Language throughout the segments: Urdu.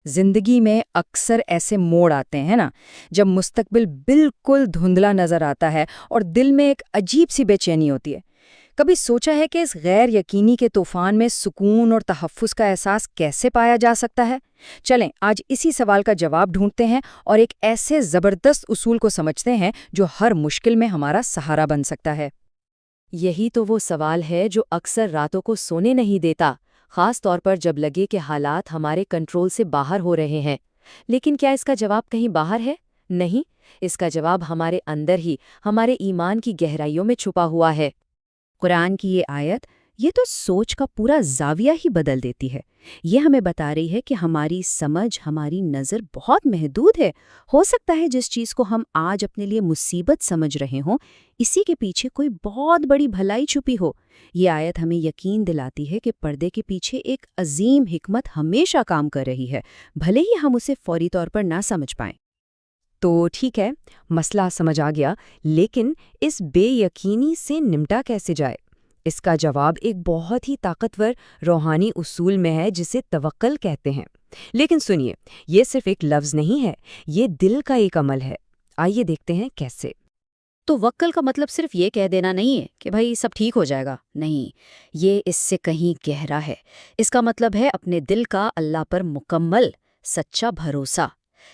زندگی میں اکثر ایسے موڑ آتے ہیں نا، جب مستقبل بالکل دھندلا نظر آتا ہے اور دل میں ایک عجیب سی بے چینی ہوتی ہے۔ کبھی سوچا ہے کہ اس غیر یقینی کے طوفان میں سکون اور تحفظ کا احساس کیسے پایا جا سکتا ہے؟ چلیں آج اسی سوال کا جواب ڈھونڈتے ہیں اور ایک ایسے زبردست اصول کو سمجھتے ہیں جو ہر مشکل میں ہمارا سہارا بن سکتا ہے۔ یہی تو وہ سوال ہے جو اکثر راتوں کو سونے نہیں دیتا، خاص طور پر جب لگے کہ حالات ہمارے کنٹرول سے باہر ہو رہے ہیں۔ لیکن کیا اس کا جواب کہیں باہر ہے؟ نہیں، اس کا جواب ہمارے اندر ہی، ہمارے ایمان کی گہرائیوں میں چھپا ہوا ہے۔ قرآن کی یہ آیت یہ تو سوچ کا پورا زاویہ ہی بدل دیتی ہے۔ یہ ہمیں بتا رہی ہے کہ ہماری سمجھ، ہماری نظر بہت محدود ہے۔ ہو سکتا ہے جس چیز کو ہم آج اپنے لیے مصیبت سمجھ رہے ہوں، اسی کے پیچھے کوئی بہت بڑی بھلائی چھپی ہو۔ یہ آیت ہمیں یقین دلاتی ہے کہ پردے کے پیچھے ایک عظیم حکمت ہمیشہ کام کر رہی ہے، بھلے ہی ہم اسے فوری طور پر نہ سمجھ پائیں۔ تو ٹھیک ہے، مسئلہ سمجھ آ گیا، لیکن اس بے یقینی سے نمٹا کیسے جائے؟ اس کا جواب ایک بہت ہی طاقتور روحانی اصول میں ہے جسے توکل کہتے ہیں۔ لیکن سنیے، یہ صرف ایک لفظ نہیں ہے، یہ دل کا ایک عمل ہے۔ آئیے دیکھتے ہیں کیسے۔ توکل کا مطلب صرف یہ کہہ دینا نہیں ہے کہ بھائی سب ٹھیک ہو جائے گا، نہیں، یہ اس سے کہیں گہرا ہے۔ اس کا مطلب ہے اپنے دل کا اللہ پر مکمل، سچا بھروسہ۔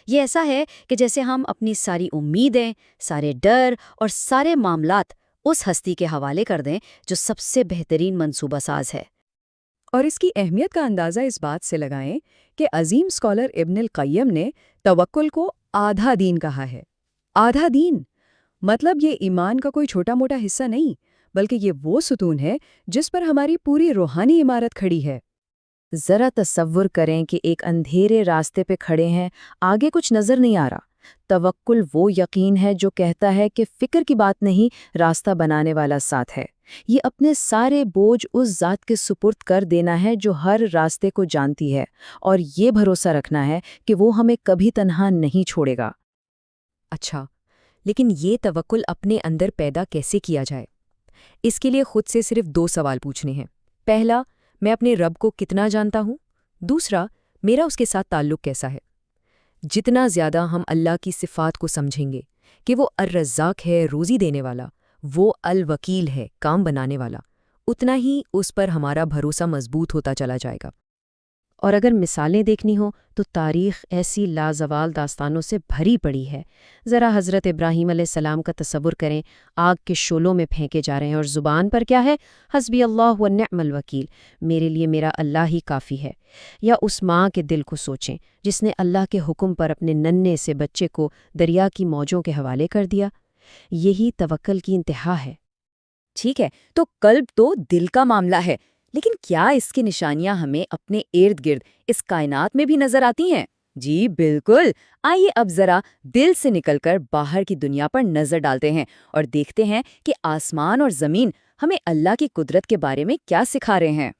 یہ ایسا ہے کہ جیسے ہم اپنی ساری امیدیں، سارے ڈر اور سارے معاملات اس ہستی کے حوالے کر دیں جو سب سے بہترین منصوبہ ساز ہے۔ اور اس کی اہمیت کا اندازہ اس بات سے لگائیں کہ عظیم اسکالر ابن القیم نے توکل کو آدھا دین کہا ہے۔ آدھا دین مطلب یہ ایمان کا کوئی چھوٹا موٹا حصہ نہیں، بلکہ یہ وہ ستون ہے جس پر ہماری پوری روحانی عمارت کھڑی ہے۔ ذرا تصور کریں کہ ایک اندھیرے راستے پہ کھڑے ہیں، آگے کچھ نظر نہیں آ رہا۔ توکل وہ یقین ہے جو کہتا ہے کہ فکر کی بات نہیں، راستہ بنانے والا ساتھ ہے۔ یہ اپنے سارے بوجھ اس ذات کے سپرد کر دینا ہے جو ہر راستے کو جانتی ہے، اور یہ بھروسہ رکھنا ہے کہ وہ ہمیں کبھی تنہا نہیں چھوڑے گا۔ اچھا، لیکن یہ توکل اپنے اندر پیدا کیسے کیا جائے؟ اس کے لیے خود سے صرف 2 سوال پوچھنے ہیں۔ پہلا، میں اپنے رب کو کتنا جانتا ہوں؟ دوسرا، میرا اس کے ساتھ تعلق کیسا ہے؟ جتنا زیادہ ہم اللہ کی صفات کو سمجھیں گے کہ وہ الرزاق ہے، روزی دینے والا، وہ الوکیل ہے، کام بنانے والا، اتنا ہی اس پر ہمارا بھروسہ مضبوط ہوتا چلا جائے گا۔ اور اگر مثالیں دیکھنی ہوں تو تاریخ ایسی لازوال داستانوں سے بھری پڑی ہے۔ ذرا حضرت ابراہیم علیہ السلام کا تصور کریں، آگ کے شعلوں میں پھینکے جا رہے ہیں اور زبان پر کیا ہے؟ حسبی اللہ و نعم الوکیل، میرے لیے میرا اللہ ہی کافی ہے۔ یا اس ماں کے دل کو سوچیں جس نے اللہ کے حکم پر اپنے ننھے سے بچے کو دریا کی موجوں کے حوالے کر دیا۔ یہی توکل کی انتہا ہے۔ ٹھیک ہے، تو قلب تو دل کا معاملہ ہے، لیکن کیا اس کی نشانیاں ہمیں اپنے ارد گرد اس کائنات میں بھی نظر آتی ہیں؟ جی بالکل۔ آئیے اب ذرا دل سے نکل کر باہر کی دنیا پر نظر ڈالتے ہیں اور دیکھتے ہیں کہ آسمان اور زمین ہمیں اللہ کی قدرت کے بارے میں کیا سکھا رہے ہیں۔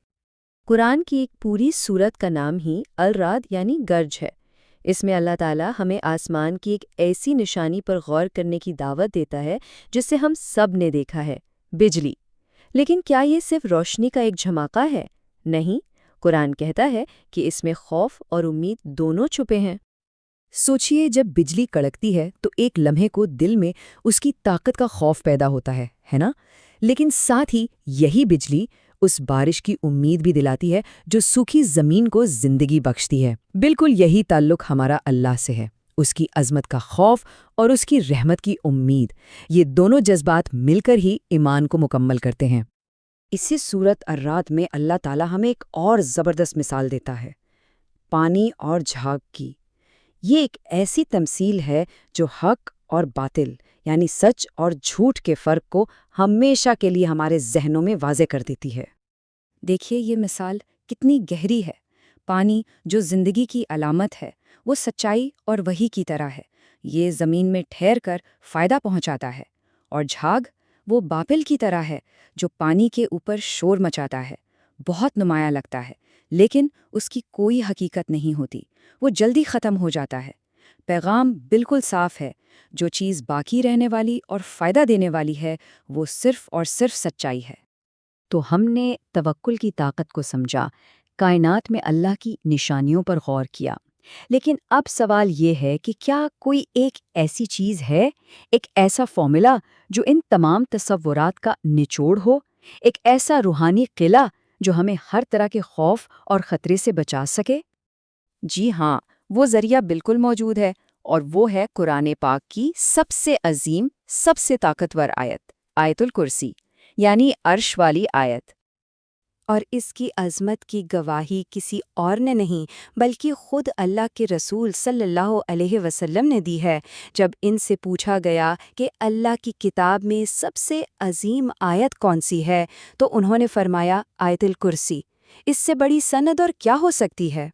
قرآن کی ایک پوری سورت کا نام ہی الرعد یعنی گرج ہے۔ اس میں اللہ تعالیٰ ہمیں آسمان کی ایک ایسی نشانی پر غور کرنے کی دعوت دیتا ہے جسے ہم سب نے دیکھا ہے، بجلی۔ لیکن کیا یہ صرف روشنی کا ایک جھماکہ ہے؟ نہیں، قرآن کہتا ہے کہ اس میں خوف اور امید دونوں چھپے ہیں۔ سوچئے، جب بجلی کڑکتی ہے تو ایک لمحے کو دل میں اس کی طاقت کا خوف پیدا ہوتا ہے نا؟ لیکن ساتھ ہی یہی بجلی اس بارش کی امید بھی دلاتی ہے جو سوکھی زمین کو زندگی بخشتی ہے۔ بالکل یہی تعلق ہمارا اللہ سے ہے، اس کی عظمت کا خوف اور اس کی رحمت کی امید۔ یہ دونوں جذبات مل کر ہی ایمان کو مکمل کرتے ہیں۔ اسی سورت الرعد میں اللہ تعالیٰ ہمیں ایک اور زبردست مثال دیتا ہے، پانی اور جھاگ کی۔ یہ ایک ایسی تمثیل ہے جو حق اور باطل یعنی سچ اور جھوٹ کے فرق کو ہمیشہ کے لیے ہمارے ذہنوں میں واضح کر دیتی ہے۔ دیکھیے یہ مثال کتنی گہری ہے۔ پانی جو زندگی کی علامت ہے، وہ سچائی اور وحی کی طرح ہے، یہ زمین میں ٹھہر کر فائدہ پہنچاتا ہے۔ اور جھاگ وہ باطل کی طرح ہے جو پانی کے اوپر شور مچاتا ہے، بہت نمایاں لگتا ہے، لیکن اس کی کوئی حقیقت نہیں ہوتی، وہ جلدی ختم ہو جاتا ہے۔ پیغام بالکل صاف ہے، جو چیز باقی رہنے والی اور فائدہ دینے والی ہے وہ صرف اور صرف سچائی ہے۔ تو ہم نے توکل کی طاقت کو سمجھا، کائنات میں اللہ کی نشانیوں پر غور کیا، لیکن اب سوال یہ ہے کہ کیا کوئی ایک ایسی چیز ہے، ایک ایسا فارمولا جو ان تمام تصورات کا نچوڑ ہو، ایک ایسا روحانی قلعہ جو ہمیں ہر طرح کے خوف اور خطرے سے بچا سکے؟ جی ہاں، وہ ذریعہ بالکل موجود ہے، اور وہ ہے قرآن پاک کی سب سے عظیم، سب سے طاقتور آیت، آیت الکرسی، یعنی عرش والی آیت۔ اور اس کی عظمت کی گواہی کسی اور نے نہیں بلکہ خود اللہ کے رسول صلی اللہ علیہ وسلم نے دی ہے۔ جب ان سے پوچھا گیا کہ اللہ کی کتاب میں سب سے عظیم آیت کون سی ہے تو انہوں نے فرمایا آیت الکرسی۔ اس سے بڑی سند اور کیا ہو سکتی ہے؟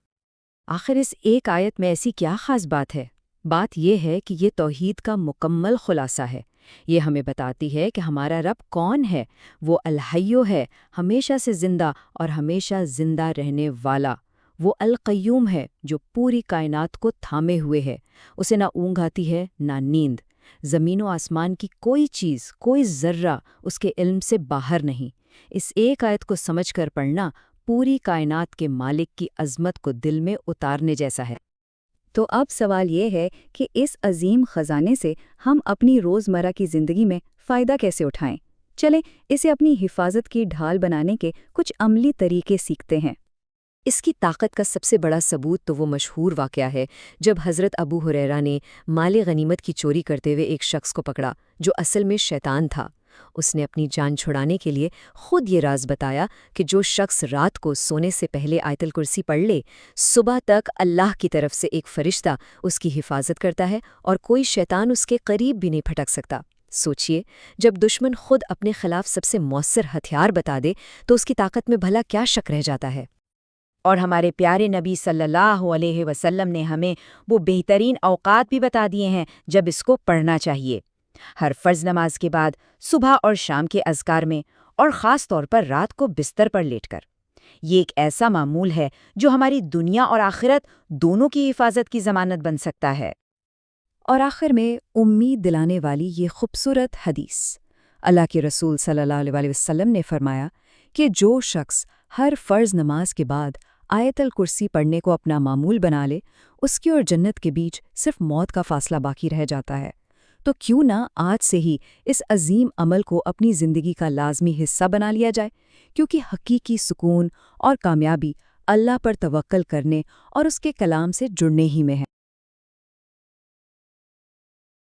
آخر اس ایک آیت میں ایسی کیا خاص بات ہے؟ بات یہ ہے کہ یہ توحید کا مکمل خلاصہ ہے۔ یہ ہمیں بتاتی ہے کہ ہمارا رب کون ہے۔ وہ الحیو ہے، ہمیشہ سے زندہ اور ہمیشہ زندہ رہنے والا۔ وہ القیوم ہے، جو پوری کائنات کو تھامے ہوئے ہے۔ اسے نہ اونگ آتی ہے نہ نیند۔ زمین و آسمان کی کوئی چیز، کوئی ذرہ اس کے علم سے باہر نہیں۔ اس ایک آیت کو سمجھ کر پڑھنا پوری کائنات کے مالک کی عظمت کو دل میں اتارنے جیسا ہے۔ تو اب سوال یہ ہے کہ اس عظیم خزانے سے ہم اپنی روزمرہ کی زندگی میں فائدہ کیسے اٹھائیں؟ چلیں اسے اپنی حفاظت کی ڈھال بنانے کے کچھ عملی طریقے سیکھتے ہیں۔ اس کی طاقت کا سب سے بڑا ثبوت تو وہ مشہور واقعہ ہے جب حضرت ابو ہریرہ نے مال غنیمت کی چوری کرتے ہوئے ایک شخص کو پکڑا جو اصل میں شیطان تھا۔ اس نے اپنی جان چھڑانے کے لیے خود یہ راز بتایا کہ جو شخص رات کو سونے سے پہلے آیت الکرسی پڑھ لے، صبح تک اللہ کی طرف سے ایک فرشتہ اس کی حفاظت کرتا ہے اور کوئی شیطان اس کے قریب بھی نہیں پھٹک سکتا۔ سوچئے، جب دشمن خود اپنے خلاف سب سے مؤثر ہتھیار بتا دے تو اس کی طاقت میں بھلا کیا شک رہ جاتا ہے؟ اور ہمارے پیارے نبی صلی اللہ علیہ وسلم نے ہمیں وہ بہترین اوقات بھی بتا دیے ہیں جب اس کو پڑھنا چاہیے۔ ہر فرض نماز کے بعد، صبح اور شام کے اذکار میں، اور خاص طور پر رات کو بستر پر لیٹ کر۔ یہ ایک ایسا معمول ہے جو ہماری دنیا اور آخرت دونوں کی حفاظت کی ضمانت بن سکتا ہے۔ اور آخر میں امید دلانے والی یہ خوبصورت حدیث، اللہ کے رسول صلی اللہ علیہ وسلم نے فرمایا کہ جو شخص ہر فرض نماز کے بعد آیت الکرسی پڑھنے کو اپنا معمول بنا لے، اس کی اور جنت کے بیچ صرف موت کا فاصلہ باقی رہ جاتا ہے۔ تو کیوں نہ آج سے ہی اس عظیم عمل کو اپنی زندگی کا لازمی حصہ بنا لیا جائے، کیونکہ حقیقی سکون اور کامیابی اللہ پر توکل کرنے اور اس کے کلام سے جڑنے ہی میں ہے۔